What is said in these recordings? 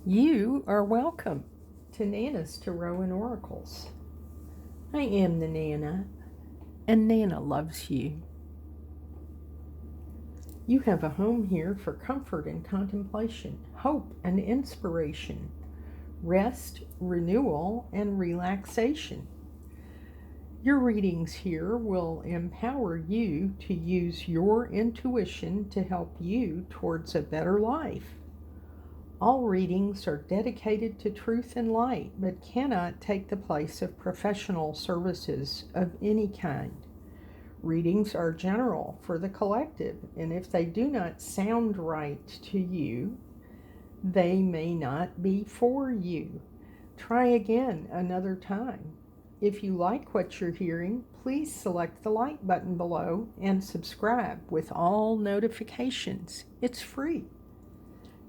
You are welcome to Nana's Tarot and Oracles. I am the Nana, and Nana loves you. You have a home here for comfort and contemplation, hope and inspiration, rest, renewal, and relaxation. Your readings here will empower you to use your intuition to help you towards a better life. All readings are dedicated to truth and light, but cannot take the place of professional services of any kind. Readings are general for the collective, and if they do not sound right to you, they may not be for you. Try again another time. If you like what you're hearing, please select the like button below and subscribe with all notifications. It's free.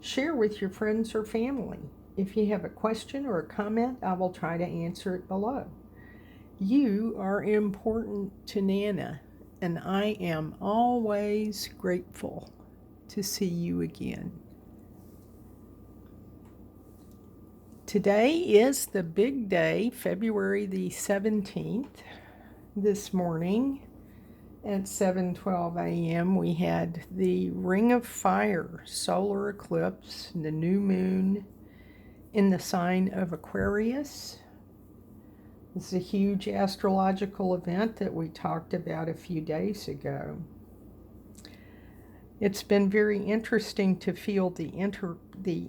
Share with your friends or family. If you have a question or a comment, I will try to answer it below. You are important to Nana, and I am always grateful to see you again. Today is the big day, February the 17th. This morning at 7:12 a.m. we had the Ring of Fire solar eclipse, the new moon in the sign of Aquarius. This is a huge astrological event that we talked about a few days ago. It's been very interesting to feel the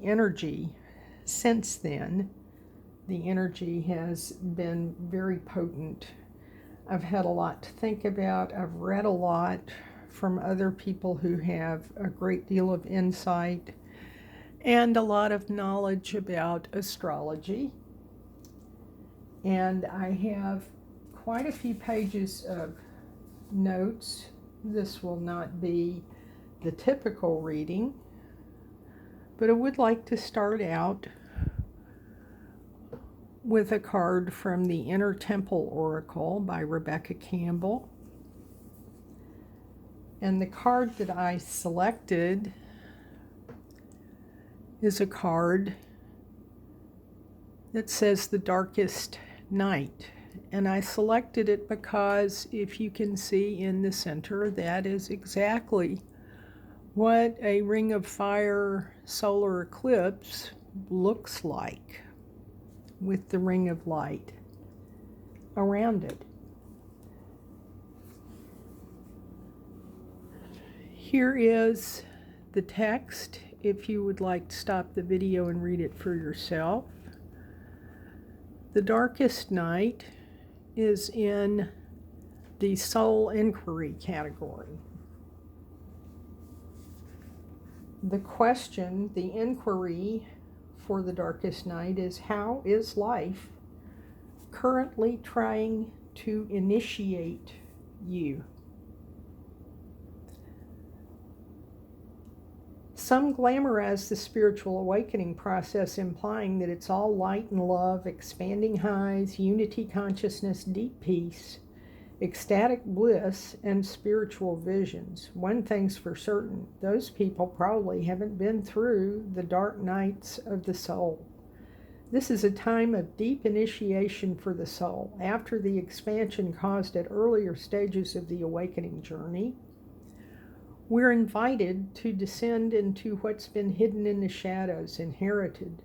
energy since then. The energy has been very potent. I've had a lot to think about. I've read a lot from other people who have a great deal of insight and a lot of knowledge about astrology. And I have quite a few pages of notes. This will not be the typical reading, but I would like to start out with a card from the Inner Temple Oracle by Rebecca Campbell. And the card that I selected is a card that says the darkest night. And I selected it because if you can see in the center, that is exactly what a Ring of Fire solar eclipse looks like, with the ring of light around it. Here is the text if you would like to stop the video and read it for yourself. The darkest night is in the soul inquiry category. The question, the inquiry for the darkest night is, how is life currently trying to initiate you? Some glamorize the spiritual awakening process, implying that it's all light and love, expanding highs, unity consciousness, deep peace, ecstatic bliss, and spiritual visions. One thing's for certain, those people probably haven't been through the dark nights of the soul. This is a time of deep initiation for the soul. After the expansion caused at earlier stages of the awakening journey, we're invited to descend into what's been hidden in the shadows, inherited,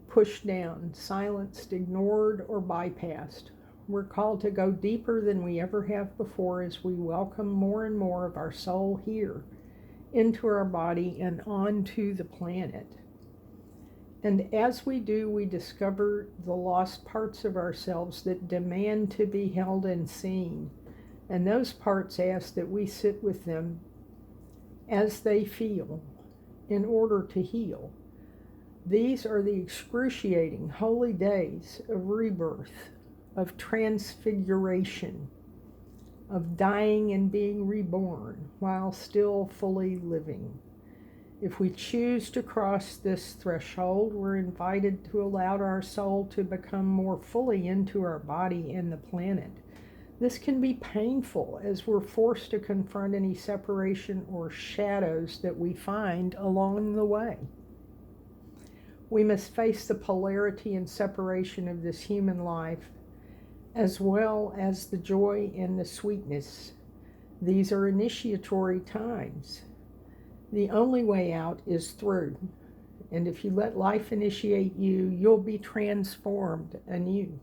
pushed down, silenced, ignored, or bypassed. We're called to go deeper than we ever have before as we welcome more and more of our soul here into our body and onto the planet. And as we do, we discover the lost parts of ourselves that demand to be held and seen. And those parts ask that we sit with them as they feel in order to heal. These are the excruciating holy days of rebirth, of transfiguration, of dying and being reborn while still fully living. If we choose to cross this threshold, we're invited to allow our soul to become more fully into our body and the planet. This can be painful as we're forced to confront any separation or shadows that we find along the way. We must face the polarity and separation of this human life, as well as the joy and the sweetness. These are initiatory times. The only way out is through. And if you let life initiate you, you'll be transformed anew.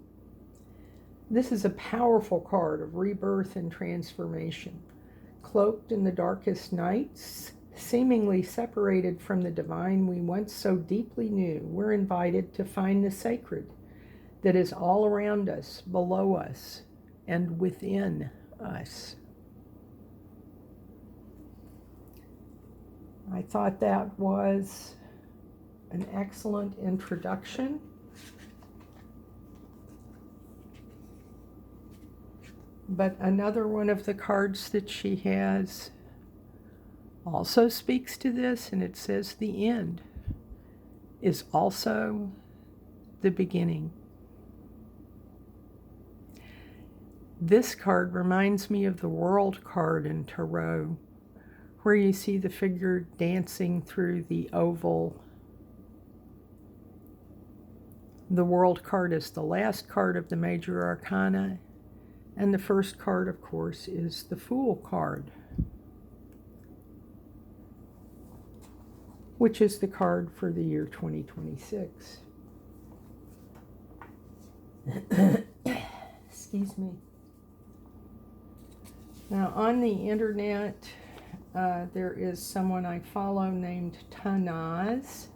This is a powerful card of rebirth and transformation. Cloaked in the darkest nights, seemingly separated from the divine we once so deeply knew, we're invited to find the sacred that is all around us, below us, and within us. I thought that was an excellent introduction. But another one of the cards that she has also speaks to this, and it says the end is also the beginning. This card reminds me of the World card in Tarot, where you see the figure dancing through the oval. The World card is the last card of the major arcana, and the first card, of course, is the Fool card, which is the card for the year 2026. Excuse me. Now, on the internet, there is someone I follow named Tanaz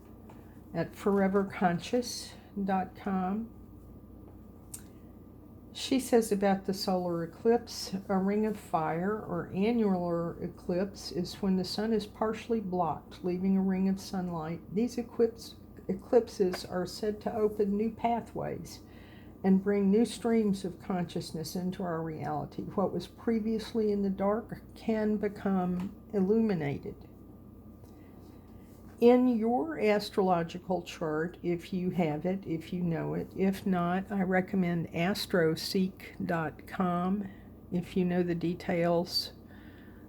at foreverconscious.com. She says about the solar eclipse, a ring of fire or annular eclipse is when the sun is partially blocked, leaving a ring of sunlight. These eclipses are said to open new pathways and bring new streams of consciousness into our reality. What was previously in the dark can become illuminated. In your astrological chart, if you have it, if you know it. If not, I recommend astroseek.com. If you know the details,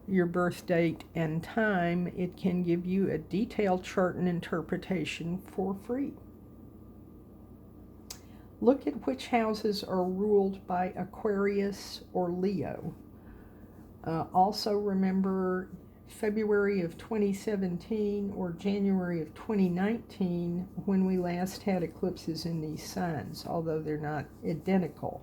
your birth date and time, it can give you a detailed chart and interpretation for free. Look at which houses are ruled by Aquarius or Leo. Also remember February of 2017 or January of 2019 when we last had eclipses in these signs, although they're not identical.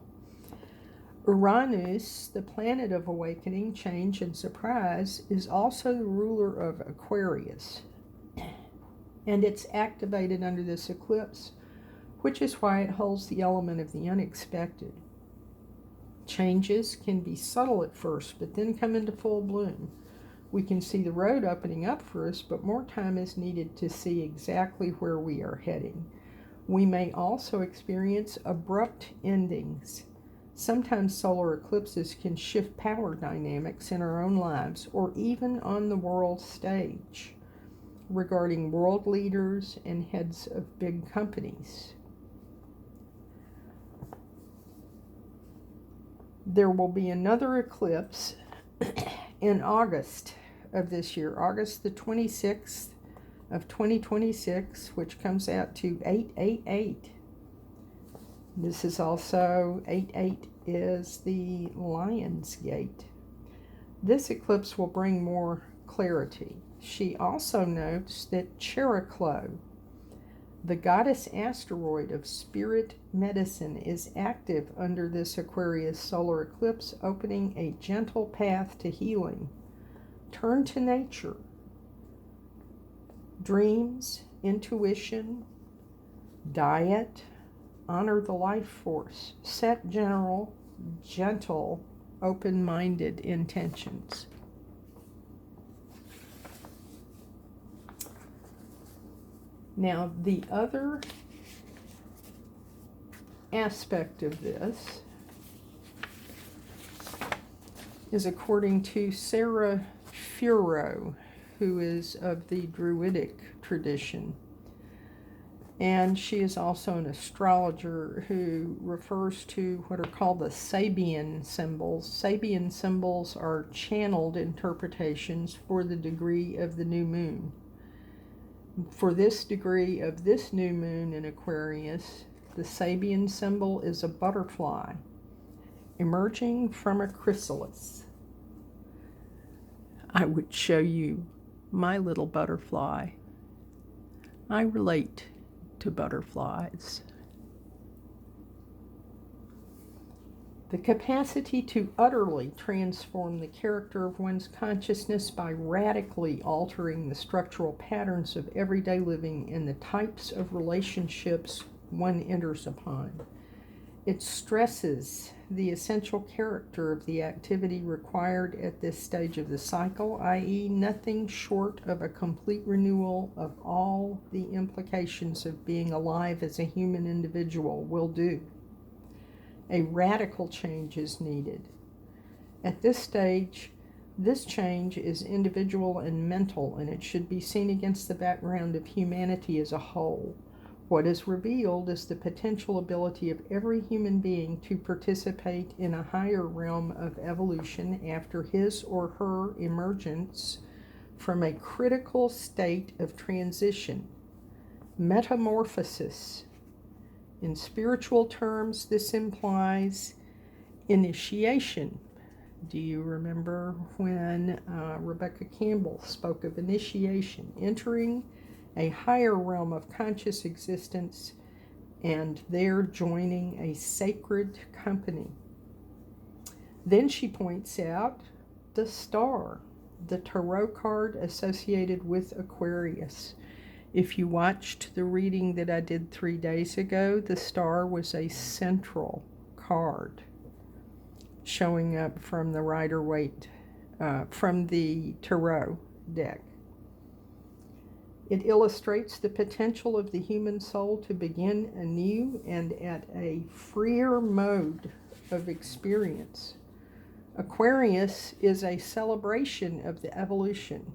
Uranus, the planet of awakening, change, and surprise, is also the ruler of Aquarius, and it's activated under this eclipse, which is why it holds the element of the unexpected. Changes can be subtle at first, but then come into full bloom. We can see the road opening up for us, but more time is needed to see exactly where we are heading. We may also experience abrupt endings. Sometimes solar eclipses can shift power dynamics in our own lives or even on the world stage regarding world leaders and heads of big companies. There will be another eclipse in August of this year, August the 26th of 2026, which comes out to 888. This is also 88 is the Lion's Gate. This eclipse will bring more clarity. She also notes that Cheroklo, the goddess asteroid of spirit medicine, is active under this Aquarius solar eclipse, opening a gentle path to healing. Turn to nature. Dreams, intuition, diet, honor the life force. Set gentle, open-minded intentions. Now, the other aspect of this is according to Sarah Furrow, who is of the Druidic tradition. And she is also an astrologer who refers to what are called the Sabian symbols. Sabian symbols are channeled interpretations for the degree of the new moon. For this degree of this new moon in Aquarius, the Sabian symbol is a butterfly emerging from a chrysalis. I would show you my little butterfly. I relate to butterflies. The capacity to utterly transform the character of one's consciousness by radically altering the structural patterns of everyday living and the types of relationships one enters upon. It stresses the essential character of the activity required at this stage of the cycle, i.e., nothing short of a complete renewal of all the implications of being alive as a human individual will do. A radical change is needed. At this stage, this change is individual and mental, and it should be seen against the background of humanity as a whole. What is revealed is the potential ability of every human being to participate in a higher realm of evolution after his or her emergence from a critical state of transition, metamorphosis. In spiritual terms, this implies initiation. Do you remember when Rebecca Campbell spoke of initiation, entering a higher realm of conscious existence and there joining a sacred company? Then she points out the star, the tarot card associated with Aquarius. If you watched the reading that I did 3 days ago, the star was a central card showing up from the Rider-Waite, from the tarot deck. It illustrates the potential of the human soul to begin anew and at a freer mode of experience. Aquarius is a celebration of the evolution,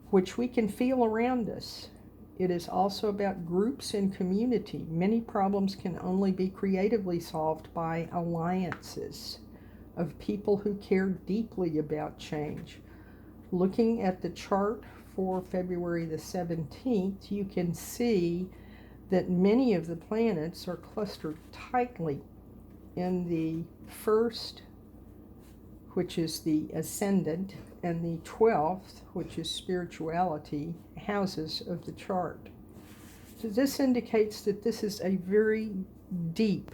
which we can feel around us. It is also about groups and community. Many problems can only be creatively solved by alliances of people who care deeply about change. Looking at the chart for February the 17th, you can see that many of the planets are clustered tightly in the first, which is the ascendant, and the 12th, which is spirituality, houses of the chart. So this indicates that this is a very deep,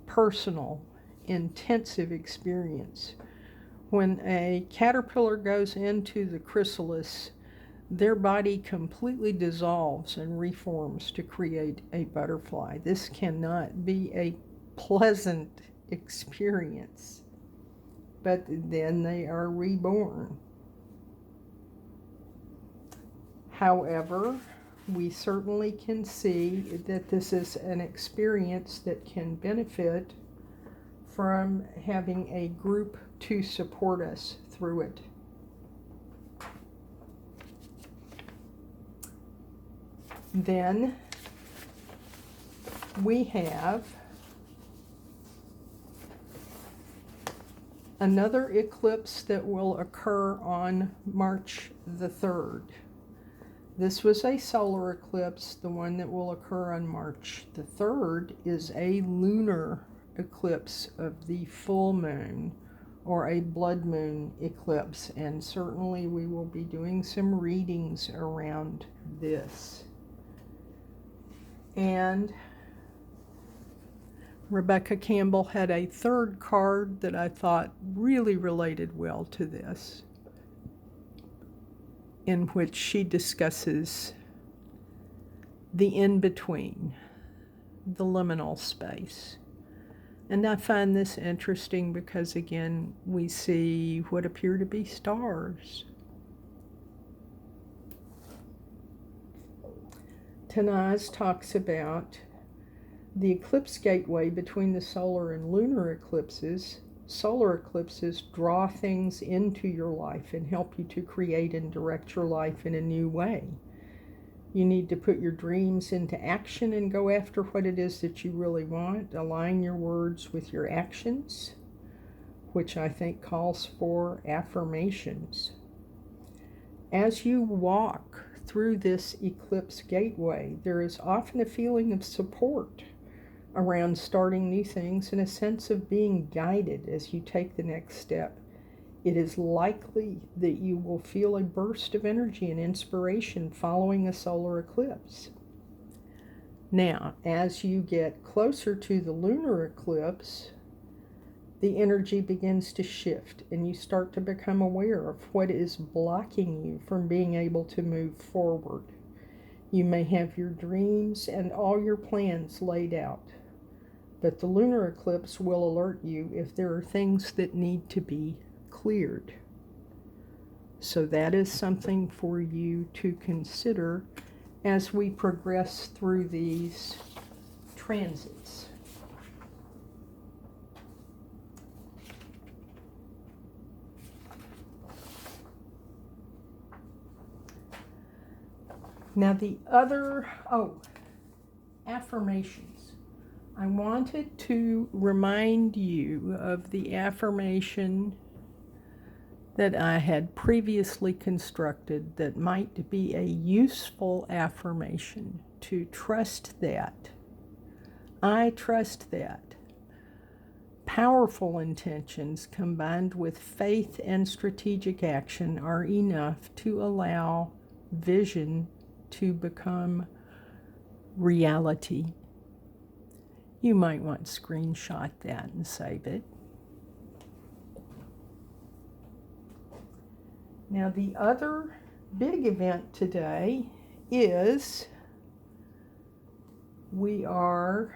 personal, intensive experience. When a caterpillar goes into the chrysalis, their body completely dissolves and reforms to create a butterfly. This cannot be a pleasant experience. But then they are reborn. However, we certainly can see that this is an experience that can benefit from having a group to support us through it. Then we have another eclipse that will occur on March the 3rd. This was a solar eclipse. The one that will occur on March the 3rd is a lunar eclipse of the full moon, or a blood moon eclipse, and certainly we will be doing some readings around this. And Rebecca Campbell had a third card that I thought really related well to this, in which she discusses the in-between, the liminal space. And I find this interesting because, again, we see what appear to be stars. Tanaz talks about the eclipse gateway between the solar and lunar eclipses. Solar eclipses draw things into your life and help you to create and direct your life in a new way. You need to put your dreams into action and go after what it is that you really want. Align your words with your actions, which I think calls for affirmations. As you walk through this eclipse gateway, there is often a feeling of support around starting new things and a sense of being guided as you take the next step. It is likely that you will feel a burst of energy and inspiration following a solar eclipse. Now, as you get closer to the lunar eclipse, the energy begins to shift and you start to become aware of what is blocking you from being able to move forward. You may have your dreams and all your plans laid out, but the lunar eclipse will alert you if there are things that need to be cleared. So that is something for you to consider as we progress through these transits. Now the other, affirmations. I wanted to remind you of the affirmation that I had previously constructed that might be a useful affirmation, to trust that. I trust that. Powerful intentions combined with faith and strategic action are enough to allow vision to become reality. You might want to screenshot that and save it. Now, the other big event today is we are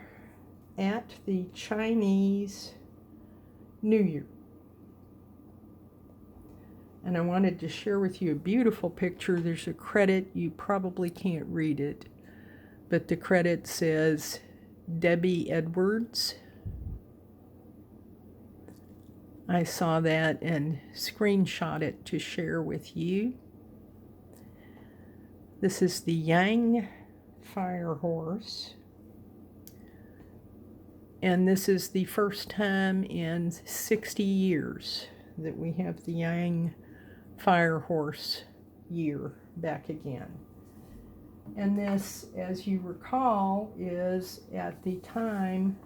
at the Chinese New Year. And I wanted to share with you a beautiful picture. There's a credit, you probably can't read it, but the credit says Debbie Edwards. I saw that and screenshot it to share with you. This is the Yang Fire Horse. And this is the first time in 60 years that we have the Yang Fire Horse year back again. And this, as you recall, is at the time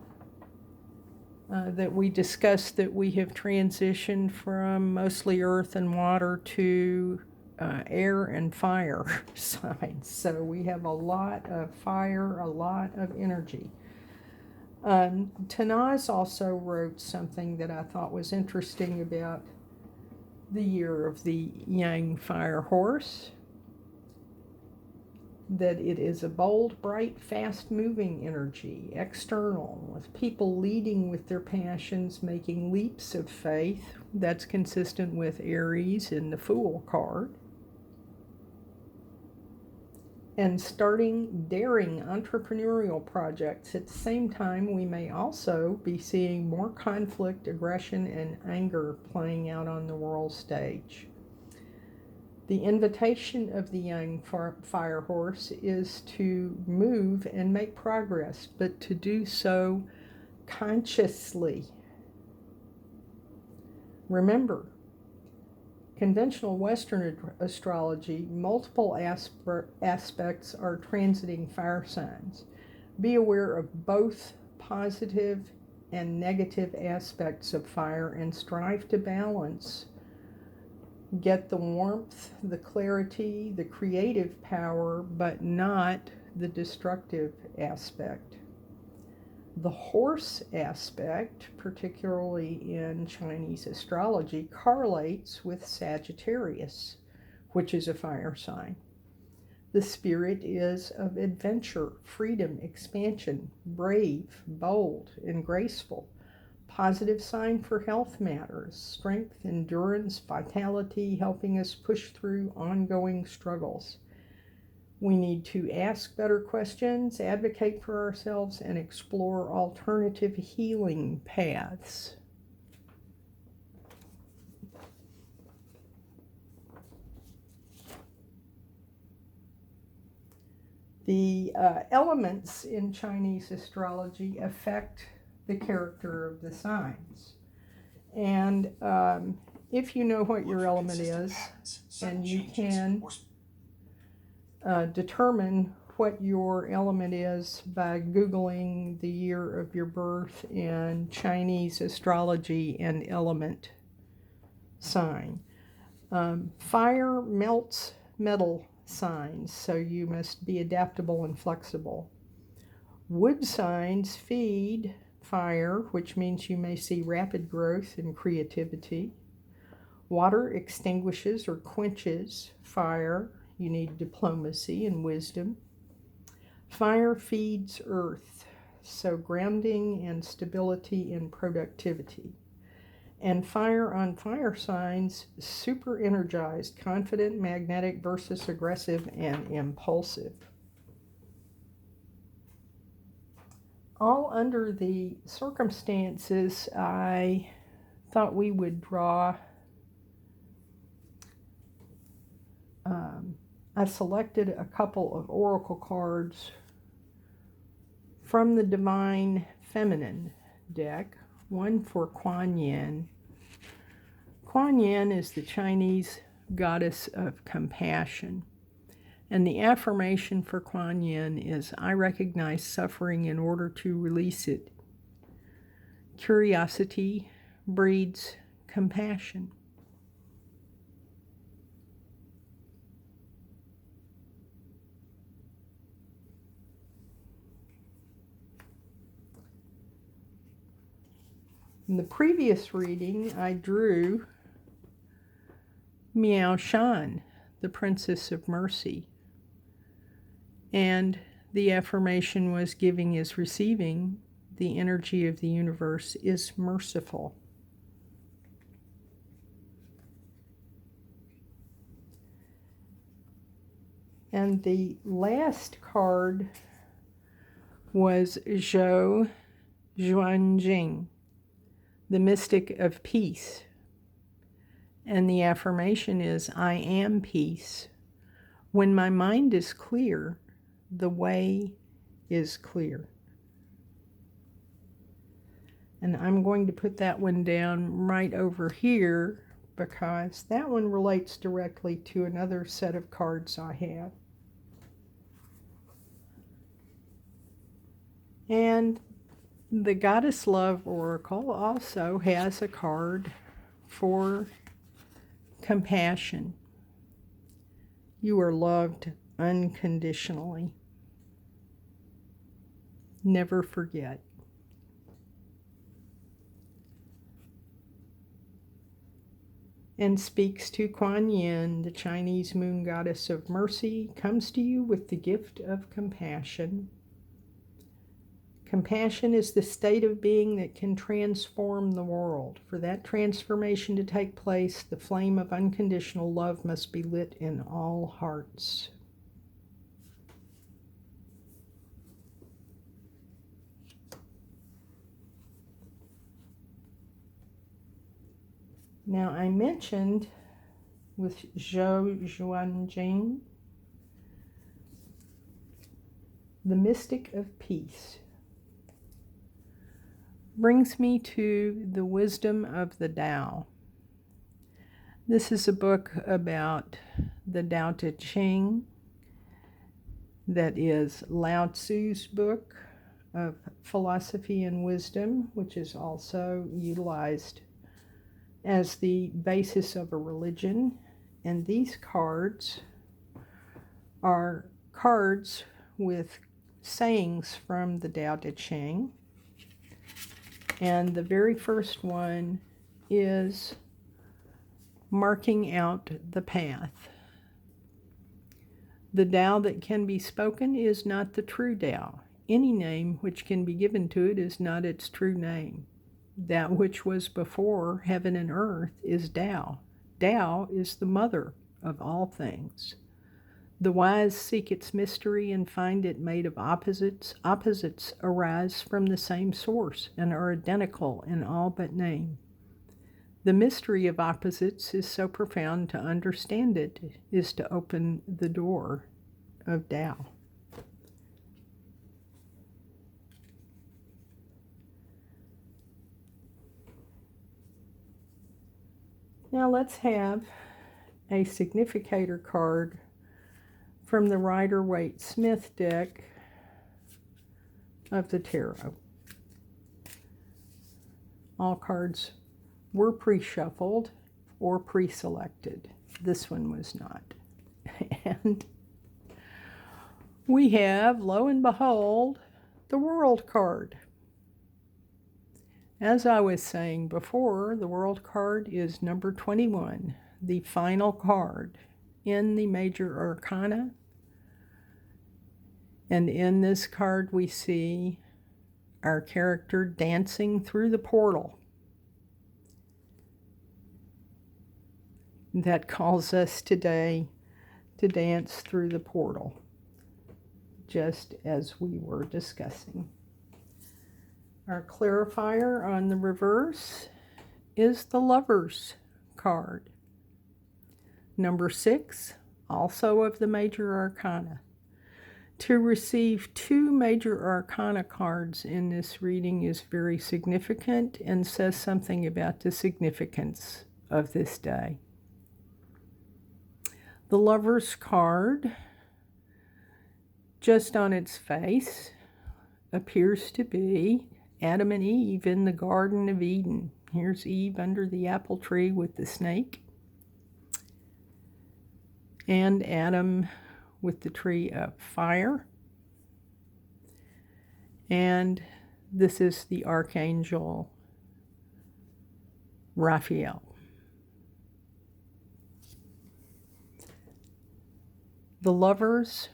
that we discussed that we have transitioned from mostly earth and water to air and fire signs. So we have a lot of fire, a lot of energy. Tanaz also wrote something that I thought was interesting about the year of the Yang Fire Horse, that it is a bold, bright, fast-moving energy, external, with people leading with their passions, making leaps of faith. That's consistent with Aries in the Fool card. And starting daring entrepreneurial projects. At the same time, we may also be seeing more conflict, aggression, and anger playing out on the world stage. The invitation of the Yang Fire Horse is to move and make progress, but to do so consciously. Remember, conventional Western astrology, multiple aspects are transiting fire signs. Be aware of both positive and negative aspects of fire and strive to balance. Get the warmth, the clarity, the creative power, but not the destructive aspect. The horse aspect, particularly in Chinese astrology, correlates with Sagittarius, which is a fire sign. The spirit is of adventure, freedom, expansion, brave, bold, and graceful. Positive sign for health matters, strength, endurance, vitality, helping us push through ongoing struggles. We need to ask better questions, advocate for ourselves, and explore alternative healing paths. The elements in Chinese astrology affect the character of the signs. And if you know what your element is, and you can determine what your element is by Googling the year of your birth in Chinese astrology and element sign. Fire melts metal signs, so you must be adaptable and flexible. Wood signs feed fire, which means you may see rapid growth and creativity. Water extinguishes or quenches fire. You need diplomacy and wisdom. Fire feeds earth, so grounding and stability and productivity. And fire on fire signs, super energized, confident, magnetic versus aggressive and impulsive. All under the circumstances, I thought we would draw. I selected a couple of oracle cards from the Divine Feminine deck, one for Kuan Yin. Kuan Yin is the Chinese goddess of compassion. And the affirmation for Kuan Yin is, I recognize suffering in order to release it. Curiosity breeds compassion. In the previous reading, I drew Miao Shan, the Princess of Mercy. And the affirmation was, giving is receiving. The energy of the universe is merciful. And the last card was Zhou Xuanjing, the mystic of peace. And the affirmation is, I am peace. When my mind is clear, the way is clear. And I'm going to put that one down right over here because that one relates directly to another set of cards I have. And the Goddess Love Oracle also has a card for compassion. You are loved unconditionally. Never forget. And speaks to Kuan Yin, the Chinese moon goddess of mercy, comes to you with the gift of compassion. Compassion is the state of being that can transform the world. For that transformation to take place, the flame of unconditional love must be lit in all hearts. Now, I mentioned with Zhou Xuanjing, the mystic of peace, brings me to the wisdom of the Tao. This is a book about the Tao Te Ching that is Lao Tzu's book of philosophy and wisdom, which is also utilized as the basis of a religion. And these cards are cards with sayings from the Tao Te Ching. And the very first one is marking out the path. The Tao that can be spoken is not the true Tao. Any name which can be given to it is not its true name. That which was before heaven and earth is Tao. Tao is the mother of all things. The wise seek its mystery and find it made of opposites. Opposites arise from the same source and are identical in all but name. The mystery of opposites is so profound, to understand it is to open the door of Tao. Now let's have a significator card from the Rider-Waite-Smith deck of the tarot. All cards were pre-shuffled or pre-selected. This one was not. And we have, lo and behold, the World card. As I was saying before, the World card is number 21, the final card in the Major Arcana. And in this card we see our character dancing through the portal that calls us today to dance through the portal, just as we were discussing. Our clarifier on the reverse is the Lovers card. Number 6, also of the Major Arcana. To receive 2 Major Arcana cards in this reading is very significant and says something about the significance of this day. The Lovers card, just on its face, appears to be Adam and Eve in the Garden of Eden. Here's Eve under the apple tree with the snake, and Adam with the tree of fire. And this is the Archangel Raphael. The Lovers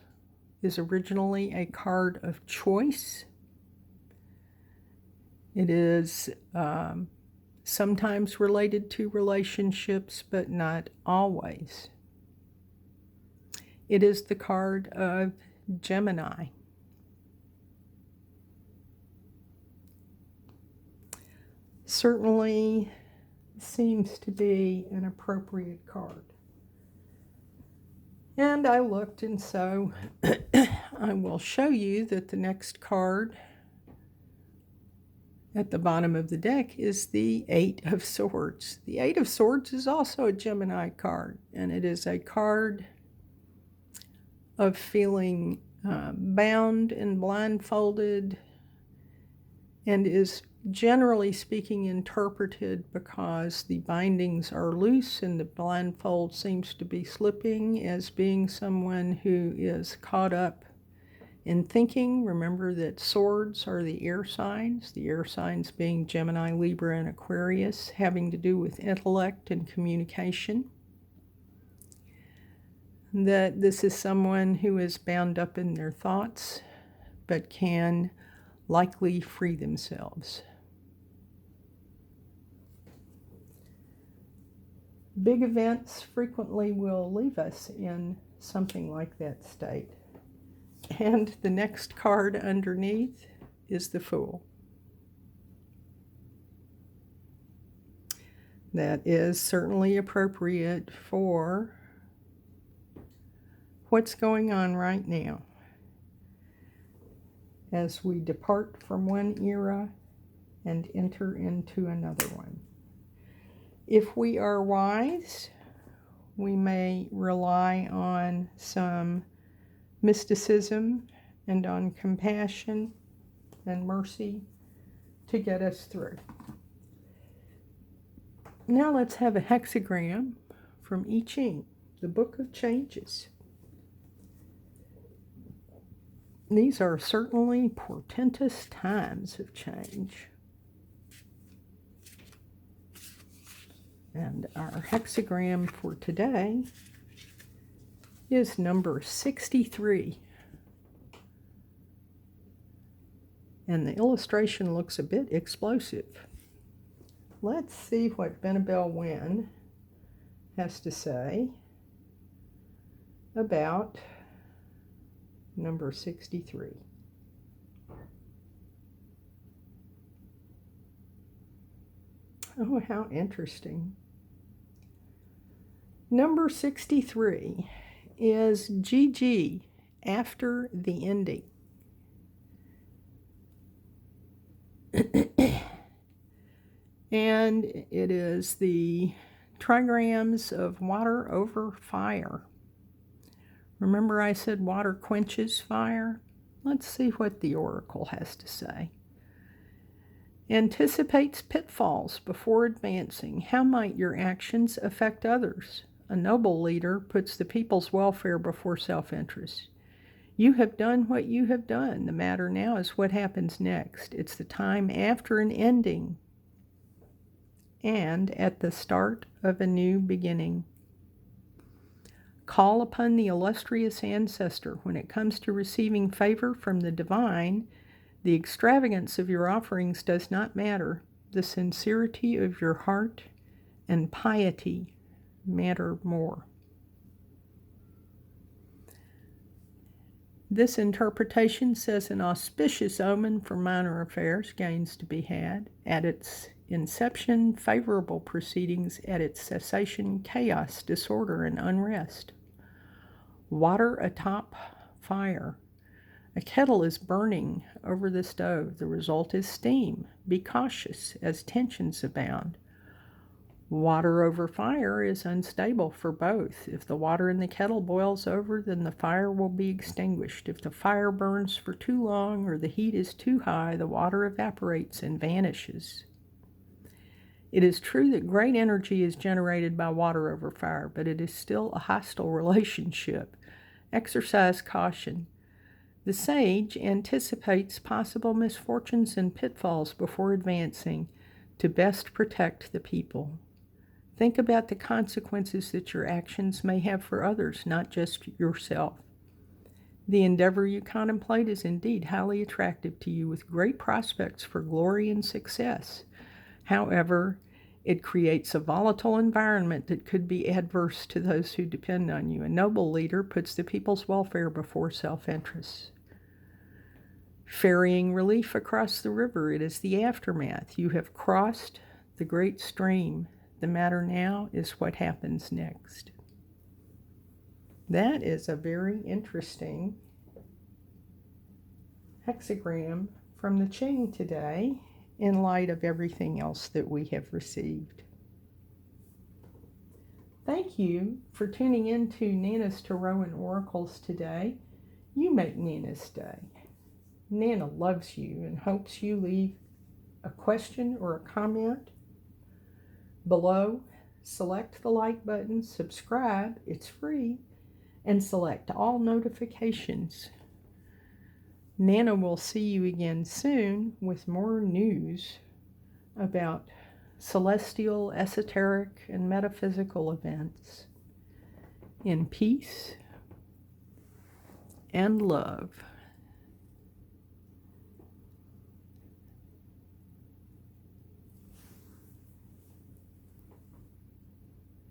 is originally a card of choice. It is sometimes related to relationships, but not always. It is the card of Gemini. Certainly seems to be an appropriate card. And I looked, and so I will show you that the next card at the bottom of the deck is the Eight of Swords. The Eight of Swords is also a Gemini card, and it is a card of feeling bound and blindfolded, and is generally speaking interpreted because the bindings are loose and the blindfold seems to be slipping, as being someone who is caught up in thinking. Remember that swords are the air signs being Gemini, Libra, and Aquarius, having to do with intellect and communication. That this is someone who is bound up in their thoughts, but can likely free themselves. Big events frequently will leave us in something like that state. And the next card underneath is the Fool. That is certainly appropriate for what's going on right now as we depart from one era and enter into another one. If we are wise, we may rely on some mysticism and on compassion and mercy to get us through. Now let's have a hexagram from I Ching, the Book of Changes. These are certainly portentous times of change. And our hexagram for today is number 63. And the illustration looks a bit explosive. Let's see what Benabel Wynn has to say about number 63. Oh, how interesting. Number 63 is GG, after the ending. And it is the trigrams of water over fire, Remember I said water quenches fire? Let's see what the oracle has to say. Anticipates pitfalls before advancing. How might your actions affect others? A noble leader puts the people's welfare before self-interest. You have done what you have done. The matter now is what happens next. It's the time after an ending and at the start of a new beginning. Call upon the illustrious ancestor. When it comes to receiving favor from the divine, the extravagance of your offerings does not matter. The sincerity of your heart and piety matter more. This interpretation says an auspicious omen for minor affairs, gains to be had. At its inception, favorable proceedings; at its cessation, chaos, disorder, and unrest. Water atop fire. A kettle is burning over the stove. The result is steam. Be cautious as tensions abound. Water over fire is unstable for both. If the water in the kettle boils over, then the fire will be extinguished. If the fire burns for too long or the heat is too high, the water evaporates and vanishes. It is true that great energy is generated by water over fire, but it is still a hostile relationship. Exercise caution. The sage anticipates possible misfortunes and pitfalls before advancing to best protect the people. Think about the consequences that your actions may have for others, not just yourself. The endeavor you contemplate is indeed highly attractive to you, with great prospects for glory and success. However, it creates a volatile environment that could be adverse to those who depend on you. A noble leader puts the people's welfare before self-interest. Ferrying relief across the river. It is the aftermath. You have crossed the great stream. The matter now is what happens next. That is a very interesting hexagram from the Qing today, in light of everything else that we have received. Thank you for tuning in to Nana's Tarot and Oracles today. You make Nana's day. Nana loves you and hopes you leave a question or a comment below. Select the like button, subscribe, it's free, and select all notifications. Nana will see you again soon with more news about celestial, esoteric, and metaphysical events. In peace and love.